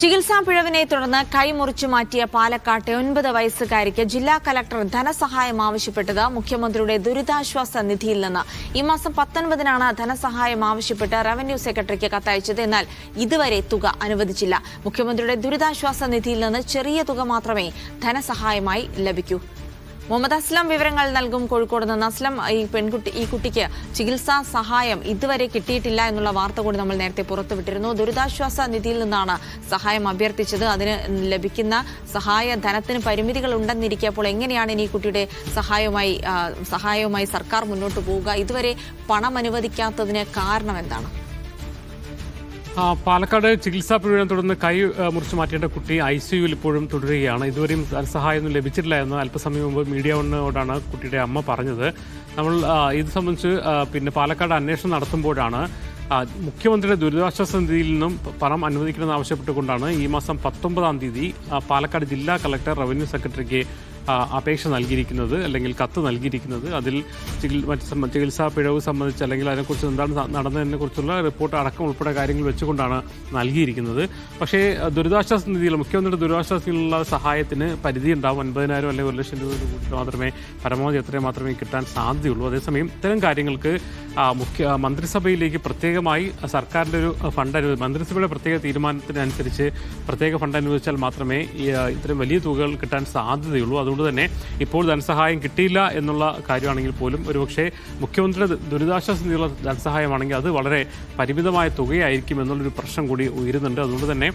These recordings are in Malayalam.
ചികിത്സാ പിഴവിനെ തുടർന്ന് കൈമുറിച്ചു മാറ്റിയ പാലക്കാട്ടെ 9 വയസ്സുകാരിക്ക് ജില്ലാ കലക്ടർ ധനസഹായം ആവശ്യപ്പെട്ടത് മുഖ്യമന്ത്രിയുടെ ദുരിതാശ്വാസ നിധിയിൽ നിന്ന്. ഈ മാസം 19-നാണ് ധനസഹായം ആവശ്യപ്പെട്ട് റവന്യൂ സെക്രട്ടറിക്ക് കത്തയച്ചത്. എന്നാൽ ഇതുവരെ തുക അനുവദിച്ചില്ല. മുഖ്യമന്ത്രിയുടെ ദുരിതാശ്വാസ നിധിയിൽ നിന്ന് ചെറിയ തുക മാത്രമേ ധനസഹായമായി ലഭിക്കൂ. മുഹമ്മദ് അസ്ലം വിവരങ്ങൾ നൽകും. കോഴിക്കോട് നിന്ന് അസ്ലം, ഈ കുട്ടിക്ക് ചികിത്സാ സഹായം ഇതുവരെ കിട്ടിയിട്ടില്ല എന്നുള്ള വാർത്ത കൂടി നമ്മൾ നേരത്തെ പുറത്തുവിട്ടിരുന്നു. ദുരിതാശ്വാസ നിധിയിൽ നിന്നാണ് സഹായം അഭ്യർത്ഥിച്ചത്. അതിന് ലഭിക്കുന്ന സഹായ ധനത്തിന് പരിമിതികൾ ഉണ്ടെന്നിരിക്കെ അപ്പോൾ എങ്ങനെയാണ് ഇനി ഈ കുട്ടിയുടെ സഹായവുമായി സർക്കാർ മുന്നോട്ട് പോവുക? ഇതുവരെ പണം അനുവദിക്കാത്തതിന് കാരണം എന്താണ്? പാലക്കാട് ചികിത്സാ പിഴവിനെ തുടർന്ന് കൈ മുറിച്ചു മാറ്റേണ്ട കുട്ടി ICUവിൽ ഇപ്പോഴും തുടരുകയാണ്. ഇതുവരെയും ധനസഹായമൊന്നും ലഭിച്ചിട്ടില്ല എന്ന് അല്പസമയം മുമ്പ് മീഡിയ വണ്ണോടാണ് കുട്ടിയുടെ അമ്മ പറഞ്ഞത്. നമ്മൾ ഇത് സംബന്ധിച്ച് പാലക്കാട് അന്വേഷണം നടത്തുമ്പോഴാണ് മുഖ്യമന്ത്രിയുടെ ദുരിതാശ്വാസ നിധിയിൽ നിന്നും പണം അനുവദിക്കണമെന്ന് ആവശ്യപ്പെട്ടുകൊണ്ടാണ് ഈ മാസം 19-ാം തീയതി പാലക്കാട് ജില്ലാ കളക്ടർ റവന്യൂ സെക്രട്ടറിക്ക് അപേക്ഷ നൽകിയിരിക്കുന്നത്, അല്ലെങ്കിൽ കത്ത് നൽകിയിരിക്കുന്നത്. അതിൽ ചികിത്സാ പിഴവ് സംബന്ധിച്ച് അല്ലെങ്കിൽ അതിനെക്കുറിച്ച് എന്താണ് നടന്നതിനെക്കുറിച്ചുള്ള റിപ്പോർട്ട് അടക്കം ഉൾപ്പെടെ കാര്യങ്ങൾ വെച്ചുകൊണ്ടാണ് നൽകിയിരിക്കുന്നത്. പക്ഷേ ദുരിതാശ്വാസ നിധിയിൽ മുഖ്യമന്ത്രിയുടെ ദുരിതാശ്വാസ നിധിയിലുള്ള സഹായത്തിന് പരിധി ഉണ്ടാവും. 50,000 അല്ലെങ്കിൽ 1,00,000 രൂപ കൂടി മാത്രമേ പരമാവധി എത്രയും മാത്രമേ കിട്ടാൻ സാധ്യതയുള്ളൂ. അതേസമയം ഇത്തരം കാര്യങ്ങൾക്ക് മന്ത്രിസഭയിലേക്ക് പ്രത്യേകമായി സർക്കാരിൻ്റെ ഒരു ഫണ്ട് മന്ത്രിസഭയുടെ പ്രത്യേക തീരുമാനത്തിനനുസരിച്ച് പ്രത്യേക ഫണ്ട് അനുവദിച്ചാൽ മാത്രമേ ഇത്തരം വലിയ തുകകൾ കിട്ടാൻ സാധ്യതയുള്ളൂ. അതുകൊണ്ട് തന്നെ ഇപ്പോൾ ധനസഹായം കിട്ടിയില്ല എന്നുള്ള കാര്യമാണെങ്കിൽ പോലും ഒരുപക്ഷെ മുഖ്യമന്ത്രിയുടെ ദുരിതാശ്വാസ നിധിയുള്ള ധനസഹായമാണെങ്കിൽ അത് വളരെ പരിമിതമായ തുകയായിരിക്കും എന്നുള്ളൊരു പ്രശ്നം കൂടി ഉയരുന്നുണ്ട്. അതുകൊണ്ട് തന്നെ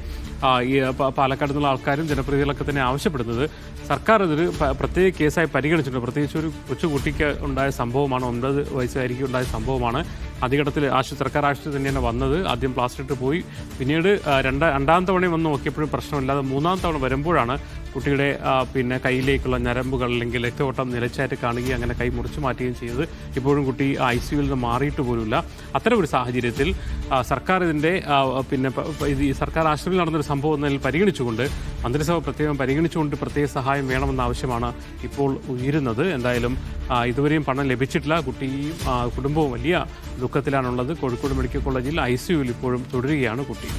ഈ പാലക്കാട് നിന്നുള്ള ആൾക്കാരും ജനപ്രതിനിധികളൊക്കെ തന്നെ ആവശ്യപ്പെടുന്നത് സർക്കാർ ഇതൊരു പ്രത്യേക കേസായി പരിഗണിച്ചിട്ടുണ്ട്. പ്രത്യേകിച്ച് ഒരു കൊച്ചുകുട്ടിക്ക് ഉണ്ടായ സംഭവമാണ്, 9 വയസ്സുകാരിക്ക് ഉണ്ടായ സംഭവമാണ്. ആദ്യഘട്ടത്തിൽ സർക്കാർ ആശുപത്രി തന്നെയാണ് വന്നത്. ആദ്യം പ്ലാസ്റ്റർ ഇട്ട് പോയി, പിന്നീട് രണ്ടാം തവണയും വന്ന് നോക്കിയപ്പോഴും പ്രശ്നമില്ലാതെ 3-ാം തവണ വരുമ്പോഴാണ് കുട്ടിയുടെ കയ്യിലേക്കുള്ള ഞരമ്പുകൾ അല്ലെങ്കിൽ രക്തയോട്ടം നിലച്ചായിട്ട് കാണുകയും അങ്ങനെ കൈ മുറിച്ചു മാറ്റുകയും ചെയ്തത്. ഇപ്പോഴും കുട്ടി ICUവിൽ നിന്ന് മാറിയിട്ട് പോലുമില്ല. അത്തരം ഒരു സാഹചര്യത്തിൽ സർക്കാർ ഇതിൻ്റെ സർക്കാർ ആശുപത്രിയിൽ നടന്നൊരു സംഭവം എന്നതിൽ പരിഗണിച്ചുകൊണ്ട് മന്ത്രിസഭ പ്രത്യേകം പരിഗണിച്ചുകൊണ്ട് പ്രത്യേക സഹായം വേണമെന്ന ആവശ്യമാണ് ഇപ്പോൾ ഉയരുന്നത്. എന്തായാലും ഇതുവരെയും പണം ലഭിച്ചിട്ടില്ല. കുട്ടിയും കുടുംബവും വലിയ ദുഃഖത്തിലാണുള്ളത്. കോഴിക്കോട് മെഡിക്കൽ കോളേജിൽ ICUവിൽ ഇപ്പോഴും തുടരുകയാണ് കുട്ടി.